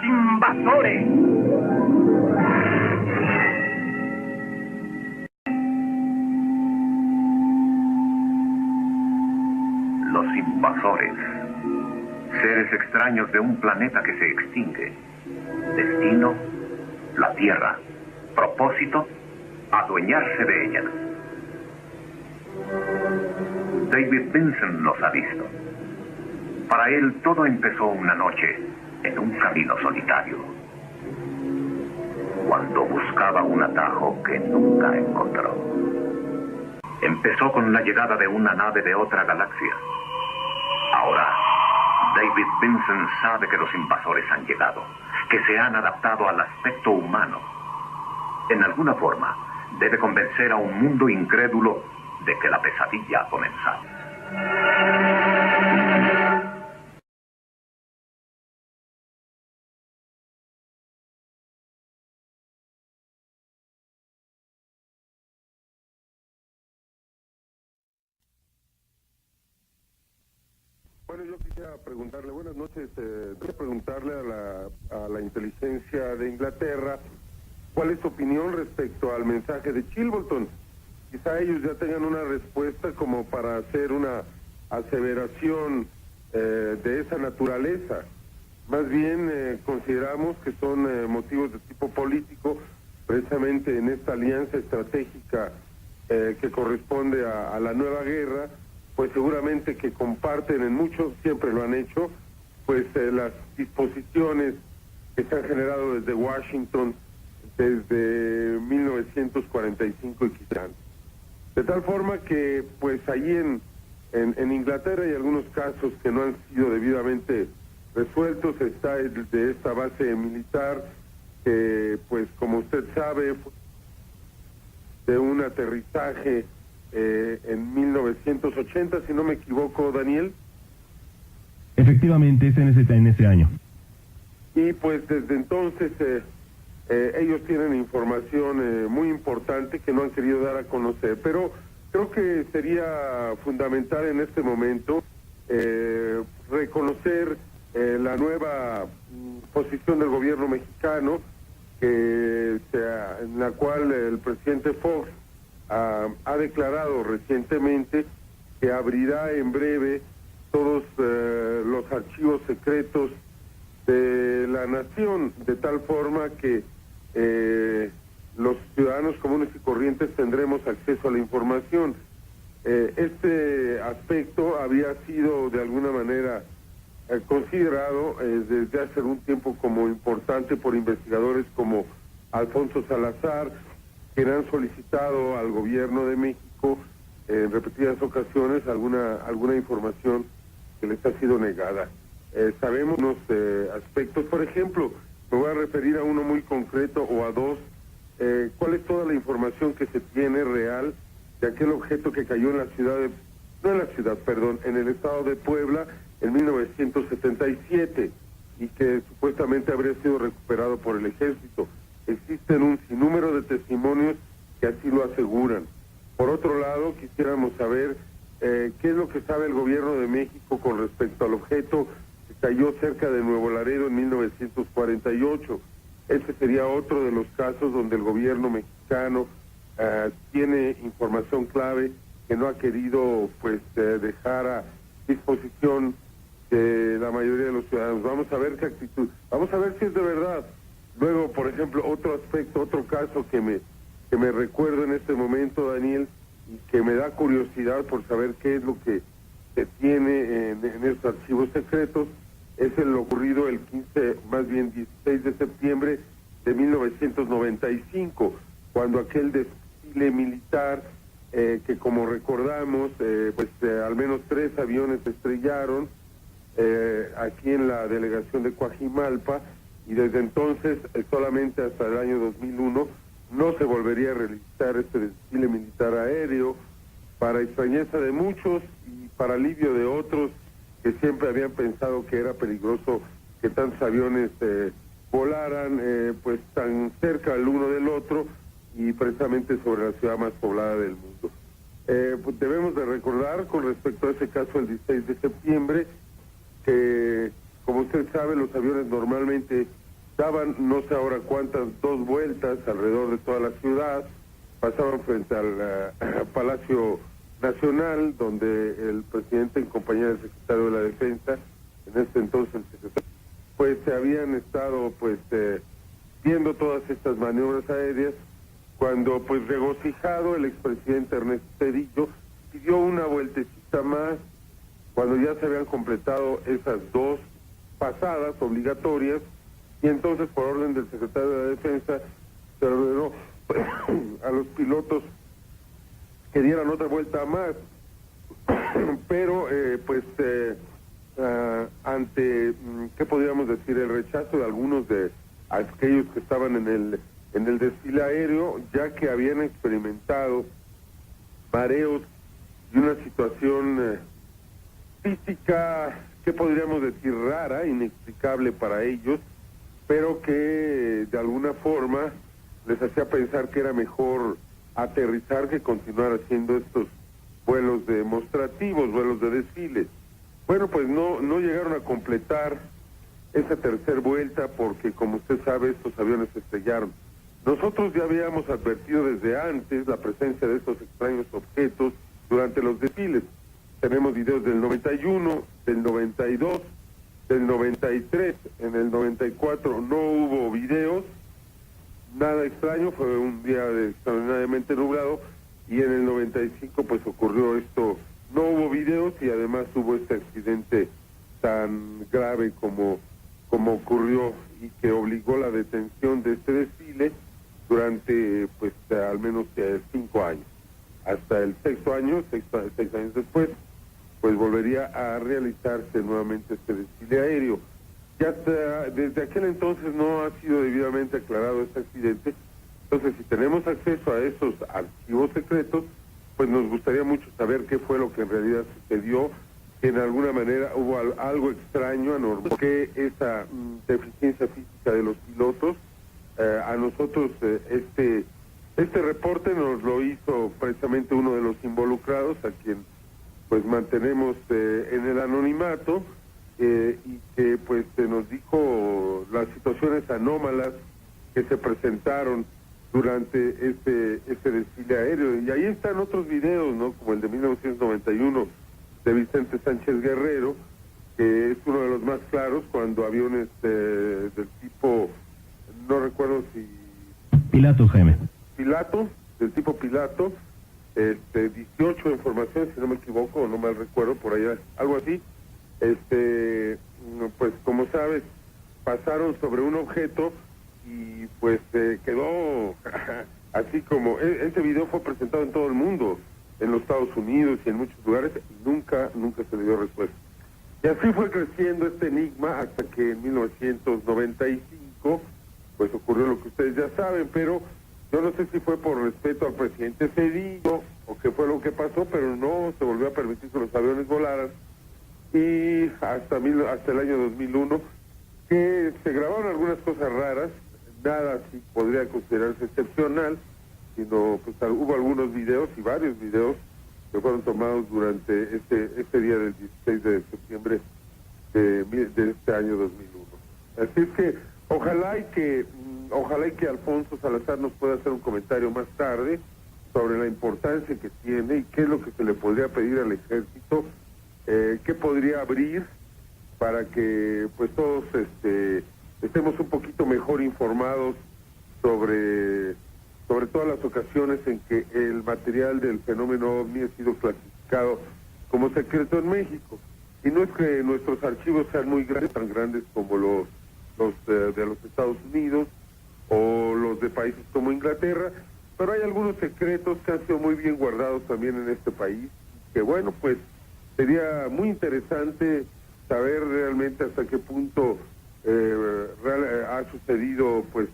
invasores. Los invasores. Seres extraños de un planeta que se extingue. Destino, la Tierra. Propósito, adueñarse de ella. David Vincent los ha visto. Para él todo empezó una noche en un camino solitario, cuando buscaba un atajo que nunca encontró. Empezó con la llegada de una nave de otra galaxia. Ahora, David Vincent sabe que los invasores han llegado, que se han adaptado al aspecto humano. En alguna forma, debe convencer a un mundo incrédulo de que la pesadilla ha comenzado. Bueno, yo quisiera preguntarle, buenas noches, quisiera preguntarle a la inteligencia de Inglaterra, ¿cuál es su opinión respecto al mensaje de Chilbolton? Quizá ellos ya tengan una respuesta como para hacer una aseveración de esa naturaleza. Más bien consideramos que son motivos de tipo político, precisamente en esta alianza estratégica que corresponde a la nueva guerra, pues seguramente que comparten en mucho, siempre lo han hecho, pues las disposiciones que se han generado desde Washington desde 1945 y quizá antes. De tal forma que pues allí en Inglaterra hay algunos casos que no han sido debidamente resueltos. Está el de esta base militar que pues como usted sabe fue de un aterrizaje en 1980, si no me equivoco, Daniel. Efectivamente, es en ese año. Y pues desde entonces ellos tienen información muy importante que no han querido dar a conocer, pero creo que sería fundamental en este momento reconocer la nueva posición del gobierno mexicano, en la cual el presidente Fox ha declarado recientemente que abrirá en breve todos los archivos secretos de la nación, de tal forma que los ciudadanos comunes y corrientes tendremos acceso a la información. Este aspecto había sido de alguna manera considerado desde hace algún tiempo como importante por investigadores como Alfonso Salazar, que han solicitado al gobierno de México en repetidas ocasiones alguna información que les ha sido negada. Sabemos unos aspectos, por ejemplo, me voy a referir a uno muy concreto o a dos. ¿Cuál es toda la información que se tiene real de aquel objeto que cayó en la ciudad de, no en la ciudad, perdón, en el estado de Puebla en 1977 y que supuestamente habría sido recuperado por el ejército? Existen un sinnúmero de testimonios que así lo aseguran. Por otro lado, quisiéramos saber qué es lo que sabe el gobierno de México con respecto al objeto que cayó cerca de Nuevo Laredo en 1948. Este sería otro de los casos donde el gobierno mexicano tiene información clave que no ha querido pues dejar a disposición de la mayoría de los ciudadanos. Vamos a ver qué actitud, vamos a ver si es de verdad. Luego, por ejemplo, otro aspecto, otro caso que me recuerdo en este momento, Daniel, y que me da curiosidad por saber qué es lo que se tiene en estos archivos secretos, es el ocurrido el 16 de septiembre de 1995, cuando aquel desfile militar, que como recordamos, al menos 3 aviones estrellaron aquí en la delegación de Coajimalpa, y desde entonces, solamente hasta el año 2001, no se volvería a realizar este desfile militar aéreo, para extrañeza de muchos y para alivio de otros que siempre habían pensado que era peligroso que tantos aviones volaran pues tan cerca el uno del otro y precisamente sobre la ciudad más poblada del mundo. Pues debemos de recordar con respecto a ese caso el 16 de septiembre que, como usted sabe, los aviones normalmente daban no sé ahora cuántas, 2 vueltas alrededor de toda la ciudad, pasaban frente al Palacio Nacional, donde el presidente en compañía del secretario de la Defensa, en este entonces el secretario, pues se habían estado viendo todas estas maniobras aéreas, cuando pues regocijado el expresidente Ernesto Zedillo pidió una vueltecita más, cuando ya se habían completado esas 2 pasadas obligatorias, y entonces por orden del secretario de la Defensa se ordenó a los pilotos que dieran otra vuelta más, pero ante, ¿qué podríamos decir?, el rechazo de algunos de aquellos que estaban en el desfile aéreo, ya que habían experimentado mareos y una situación física, ¿qué podríamos decir?, rara, inexplicable para ellos, pero que de alguna forma les hacía pensar que era mejor aterrizar que continuar haciendo estos vuelos demostrativos, vuelos de desfile. Bueno, pues no llegaron a completar esa tercera vuelta porque, como usted sabe, estos aviones se estrellaron. Nosotros ya habíamos advertido desde antes la presencia de estos extraños objetos durante los desfiles. Tenemos videos del 91, del 92, del 93, en el 94 no hubo videos, nada extraño, fue un día extraordinariamente nublado, y en el 95 pues ocurrió esto, no hubo videos y además hubo este accidente tan grave como ocurrió y que obligó la detención de este desfile durante pues al menos 5 años. Hasta el 6º año, 6 años después, pues volvería a realizarse nuevamente este desfile aéreo. Ya desde aquel entonces no ha sido debidamente aclarado este accidente, entonces si tenemos acceso a esos archivos secretos, pues nos gustaría mucho saber qué fue lo que en realidad sucedió, que en alguna manera hubo algo extraño, anormal, que esa deficiencia física de los pilotos. A nosotros este reporte nos lo hizo precisamente uno de los involucrados, a quien pues mantenemos en el anonimato, y que pues nos dijo las situaciones anómalas que se presentaron durante este desfile aéreo. Y ahí están otros videos, ¿no?, como el de 1991 de Vicente Sánchez Guerrero, que es uno de los más claros, cuando aviones del tipo, no recuerdo si... Pilato, Jaime. Pilato, del tipo Pilato, 18 en formación, si no me equivoco, o no mal recuerdo, por allá, algo así, pues como sabes, pasaron sobre un objeto y pues quedó así como... Ese video fue presentado en todo el mundo, en los Estados Unidos y en muchos lugares, y nunca se le dio respuesta. Y así fue creciendo este enigma hasta que en 1995 pues ocurrió lo que ustedes ya saben, pero yo no sé si fue por respeto al presidente Zedillo o qué fue lo que pasó, pero no se volvió a permitir que los aviones volaran, y hasta el año 2001 que se grabaron algunas cosas raras, nada así podría considerarse excepcional, sino pues hubo algunos videos y varios videos que fueron tomados durante este día del 16 de septiembre de este año 2001. Así es que ojalá y que Alfonso Salazar nos pueda hacer un comentario más tarde sobre la importancia que tiene y qué es lo que se le podría pedir al ejército, qué podría abrir para que pues todos estemos un poquito mejor informados sobre todas las ocasiones en que el material del fenómeno OVNI ha sido clasificado como secreto en México. Y no es que nuestros archivos sean muy grandes, tan grandes como los de los Estados Unidos o los de países como Inglaterra, pero hay algunos secretos que han sido muy bien guardados también en este país, que bueno, pues sería muy interesante saber realmente hasta qué punto ha sucedido pues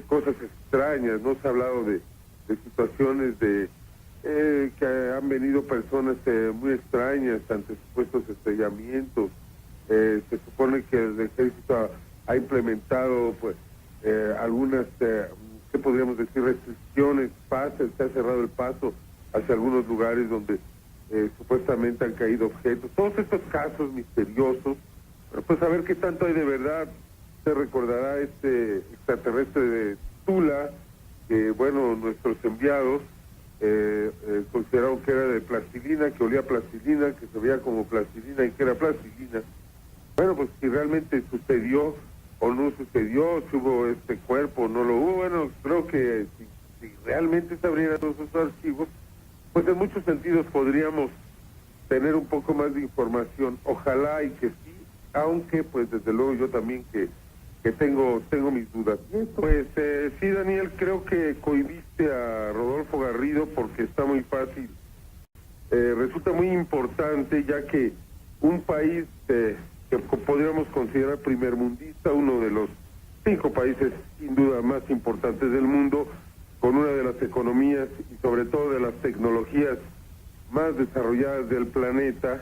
cosas extrañas. No se ha hablado de situaciones que han venido personas muy extrañas ante supuestos estrellamientos. Se supone que el ejército ha implementado pues algunas, ¿qué podríamos decir?, restricciones, pases, se ha cerrado el paso hacia algunos lugares donde supuestamente han caído objetos. Todos estos casos misteriosos, pues a ver qué tanto hay de verdad Usted recordará este extraterrestre de Tula, que bueno, nuestros enviados consideraron que era de plastilina, que olía a plastilina, que se veía como plastilina y que era plastilina. Bueno, pues si realmente sucedió o no sucedió, si hubo este cuerpo o no lo hubo, bueno, creo que si realmente se abrieran todos esos archivos, pues en muchos sentidos podríamos tener un poco más de información. Ojalá y que sí, aunque pues desde luego yo también que tengo mis dudas. Pues sí, Daniel, creo que cohibiste a Rodolfo Garrido porque está muy fácil. Resulta muy importante, ya que un país que podríamos considerar primermundista, uno de los 5 países sin duda más importantes del mundo, con una de las economías y sobre todo de las tecnologías más desarrolladas del planeta,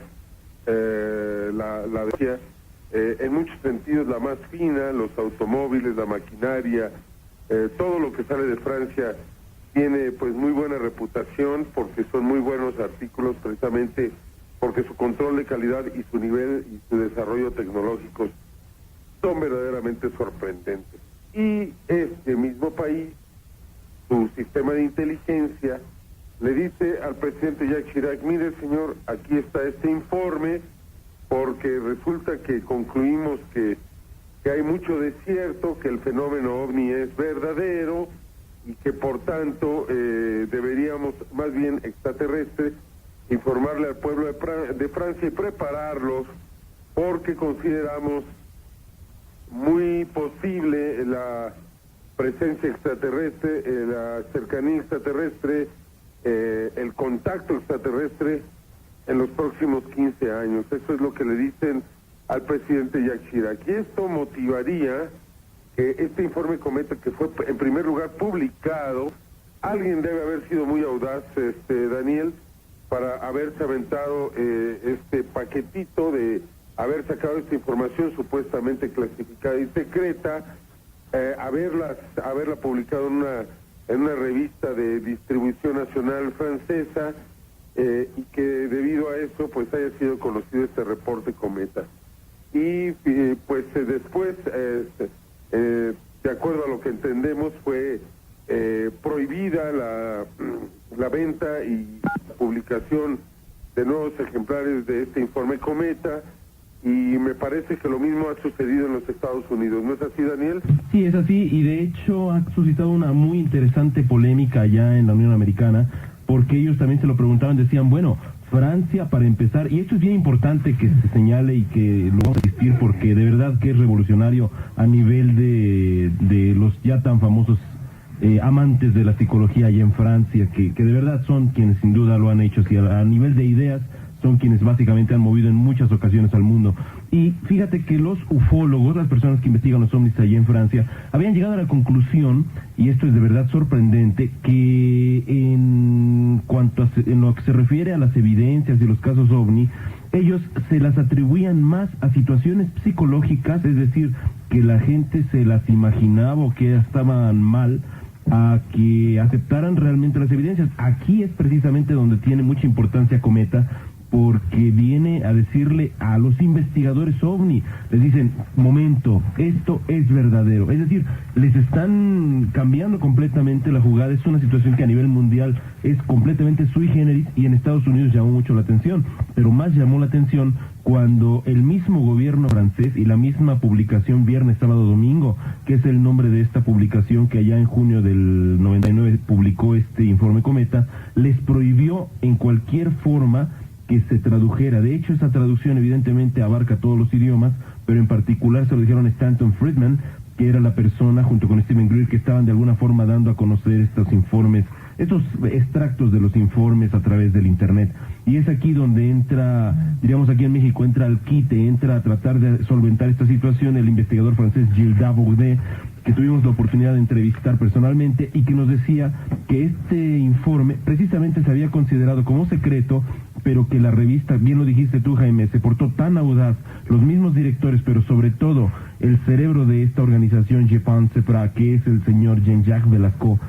la decía, en muchos sentidos la más fina, los automóviles, la maquinaria, todo lo que sale de Francia tiene pues muy buena reputación porque son muy buenos artículos, precisamente porque su control de calidad y su nivel y su desarrollo tecnológico son verdaderamente sorprendentes. Y este mismo país, su sistema de inteligencia, le dice al presidente Jacques Chirac: mire señor, aquí está este informe, porque resulta que concluimos que hay mucho desierto, que el fenómeno ovni es verdadero y que por tanto deberíamos, más bien extraterrestre, informarle al pueblo de Francia y prepararlos, porque consideramos muy posible la presencia extraterrestre, la cercanía extraterrestre, el contacto extraterrestre en los próximos 15 años. Eso es lo que le dicen al presidente Jacques Chirac. Y esto motivaría que este informe Cometa, que fue en primer lugar publicado, alguien debe haber sido muy audaz, Daniel, para haberse aventado este paquetito de haber sacado esta información supuestamente clasificada y secreta, haberla publicado en una revista de distribución nacional francesa, y que debido a eso pues haya sido conocido este reporte Cometa. Y pues después, de acuerdo a lo que entendemos, fue prohibida la venta y la publicación de nuevos ejemplares de este informe Cometa, y me parece que lo mismo ha sucedido en los Estados Unidos. ¿No es así, Daniel? Sí, es así, y de hecho ha suscitado una muy interesante polémica allá en la Unión Americana, porque ellos también se lo preguntaban, decían, bueno, Francia, para empezar, y esto es bien importante que se señale y que lo vamos a insistir, porque de verdad que es revolucionario a nivel de los ya tan famosos amantes de la psicología allá en Francia, que de verdad son quienes sin duda lo han hecho, a nivel de ideas, son quienes básicamente han movido en muchas ocasiones al mundo. Y fíjate que los ufólogos, las personas que investigan los ovnis allá en Francia, habían llegado a la conclusión, y esto es de verdad sorprendente, que en lo que se refiere a las evidencias de los casos ovni, ellos se las atribuían más a situaciones psicológicas, es decir, que la gente se las imaginaba o que estaban mal, a que aceptaran realmente las evidencias. Aquí es precisamente donde tiene mucha importancia Cometa, porque viene a decirle a los investigadores ovni, les dicen, momento, esto es verdadero. Es decir, les están cambiando completamente la jugada. Es una situación que a nivel mundial es completamente sui generis, y en Estados Unidos llamó mucho la atención, pero más llamó la atención cuando el mismo gobierno francés y la misma publicación Viernes, Sábado, Domingo, que es el nombre de esta publicación que allá en junio del 99 publicó este informe Cometa, les prohibió en cualquier forma que se tradujera. De hecho, esa traducción evidentemente abarca todos los idiomas, pero en particular se lo dijeron a Stanton Friedman, que era la persona junto con Steven Greer que estaban de alguna forma dando a conocer estos informes, estos extractos de los informes a través del internet. Y es aquí donde entra, diríamos aquí en México, entra al quite, entra a tratar de solventar esta situación el investigador francés Gilles Dabaudet, que tuvimos la oportunidad de entrevistar personalmente, y que nos decía que este informe precisamente se había considerado como secreto, pero que la revista, bien lo dijiste tú, Jaime, se portó tan audaz, los mismos directores, pero sobre todo el cerebro de esta organización, Je pense pas, que es el señor Jean-Jacques Velasco,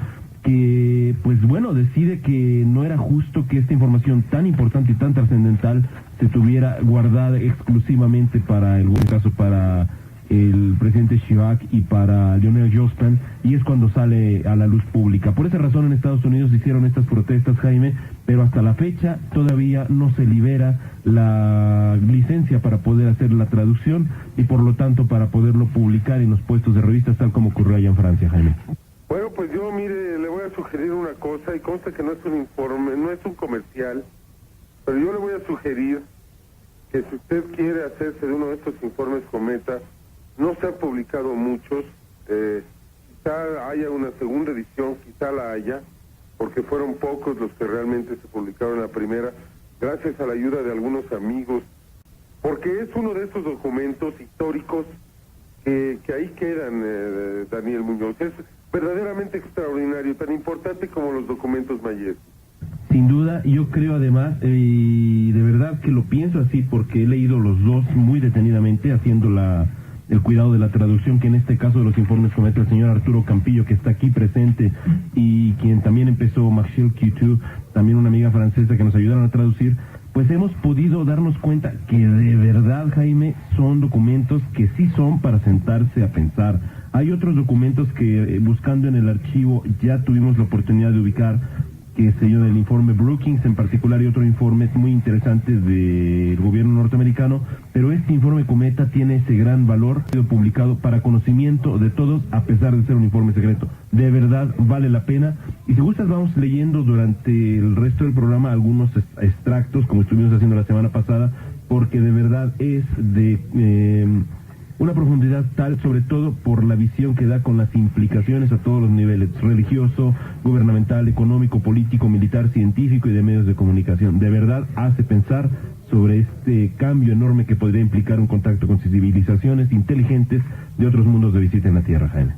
que pues bueno, decide que no era justo que esta información tan importante y tan trascendental se tuviera guardada exclusivamente para el caso, para el presidente Chirac y para Lionel Jospin, y es cuando sale a la luz pública. Por esa razón en Estados Unidos hicieron estas protestas, Jaime, pero hasta la fecha todavía no se libera la licencia para poder hacer la traducción y por lo tanto para poderlo publicar en los puestos de revistas, tal como ocurrió allá en Francia, Jaime. Bueno, pues yo, mire, le voy a sugerir una cosa, y consta que no es un informe, no es un comercial, pero yo le voy a sugerir que si usted quiere hacerse de uno de estos informes Cometa, no se han publicado muchos, quizá haya una segunda edición, quizá la haya, porque fueron pocos los que realmente se publicaron en la primera, gracias a la ayuda de algunos amigos, porque es uno de esos documentos históricos que ahí quedan, Daniel Muñoz. Es verdaderamente extraordinario, tan importante como los documentos mayestas. Sin duda, yo creo además, y de verdad que lo pienso así porque he leído los dos muy detenidamente, haciendo el cuidado de la traducción, que en este caso de los informes comete el señor Arturo Campillo, que está aquí presente, y quien también empezó, Maxil Q2, también una amiga francesa que nos ayudaron a traducir, pues hemos podido darnos cuenta que de verdad, Jaime, son documentos que sí son para sentarse a pensar. Hay otros documentos que buscando en el archivo ya tuvimos la oportunidad de ubicar, que se dio del informe Brookings en particular y otros informes muy interesantes del gobierno norteamericano, pero este informe Cometa tiene ese gran valor, ha sido publicado para conocimiento de todos a pesar de ser un informe secreto. De verdad vale la pena, y si gustas vamos leyendo durante el resto del programa algunos extractos como estuvimos haciendo la semana pasada, porque de verdad es de una profundidad tal, sobre todo por la visión que da con las implicaciones a todos los niveles, religioso, gubernamental, económico, político, militar, científico y de medios de comunicación. De verdad hace pensar sobre este cambio enorme que podría implicar un contacto con civilizaciones inteligentes de otros mundos de visita en la Tierra, Jaime.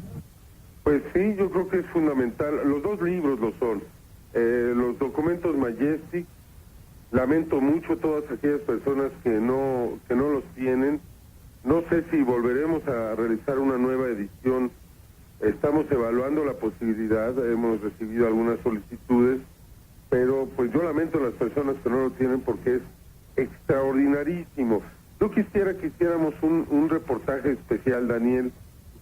Pues sí, yo creo que es fundamental. Los dos libros lo son. Los documentos Majestic, lamento mucho todas aquellas personas que no los tienen. No sé si volveremos a realizar una nueva edición. Estamos evaluando la posibilidad, hemos recibido algunas solicitudes, pero pues yo lamento a las personas que no lo tienen porque es extraordinarísimo. Yo quisiera que hiciéramos un reportaje especial, Daniel,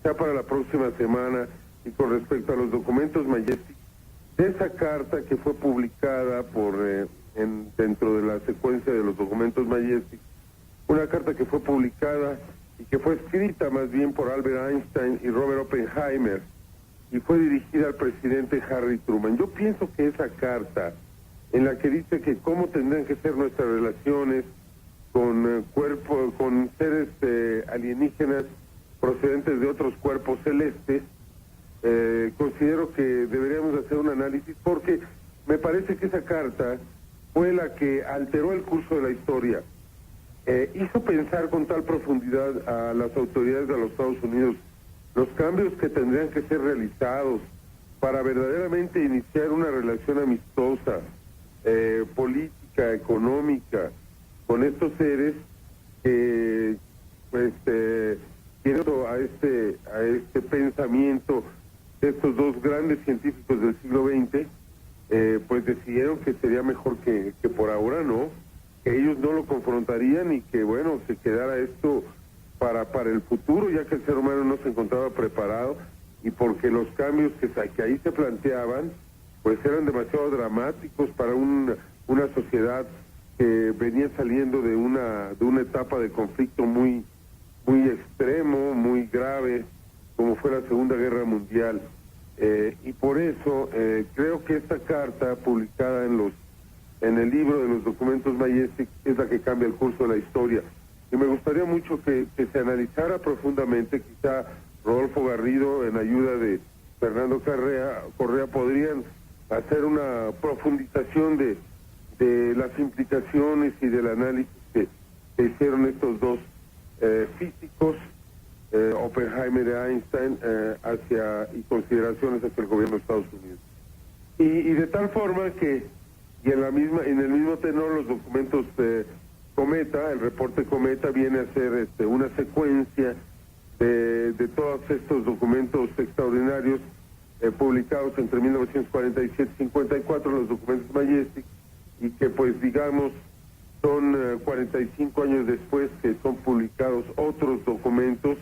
ya para la próxima semana, y con respecto a los documentos Majestic, de esa carta que fue publicada dentro de la secuencia de los documentos Majestic, una carta que fue publicada y que fue escrita más bien por Albert Einstein y Robert Oppenheimer y fue dirigida al presidente Harry Truman. Yo pienso que esa carta, en la que dice que cómo tendrán que ser nuestras relaciones con seres alienígenas procedentes de otros cuerpos celestes, considero que deberíamos hacer un análisis, porque me parece que esa carta fue la que alteró el curso de la historia. Hizo pensar con tal profundidad a las autoridades de los Estados Unidos los cambios que tendrían que ser realizados para verdaderamente iniciar una relación amistosa, política, económica, con estos seres que tienen a este pensamiento de estos dos grandes científicos del siglo XX, pues decidieron que sería mejor que por ahora no, que ellos no lo confrontarían y que, bueno, se quedara esto para el futuro, ya que el ser humano no se encontraba preparado y porque los cambios que ahí se planteaban, pues eran demasiado dramáticos para una sociedad que venía saliendo de una etapa de conflicto muy extremo, muy grave, como fue la Segunda Guerra Mundial. Y por eso creo que esta carta publicada en el libro de los documentos Majestic es la que cambia el curso de la historia. Y me gustaría mucho que se analizara profundamente, quizá Rodolfo Garrido, en ayuda de Fernando Correa, podrían hacer una profundización de las implicaciones y del análisis que hicieron estos dos físicos, Oppenheimer y Einstein, y consideraciones hacia el gobierno de Estados Unidos. Y de tal forma que en el mismo tenor los documentos Cometa, el reporte Cometa viene a ser una secuencia de todos estos documentos extraordinarios publicados entre 1947 y 54, los documentos Majestic, y que pues digamos son 45 años después que son publicados otros documentos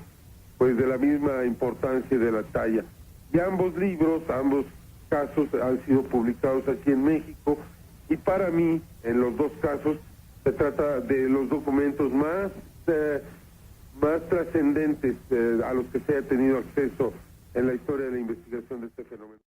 pues de la misma importancia y de la talla. Y ambos libros, ambos casos han sido publicados aquí en México, y para mí, en los dos casos, se trata de los documentos más trascendentes a los que se haya tenido acceso en la historia de la investigación de este fenómeno.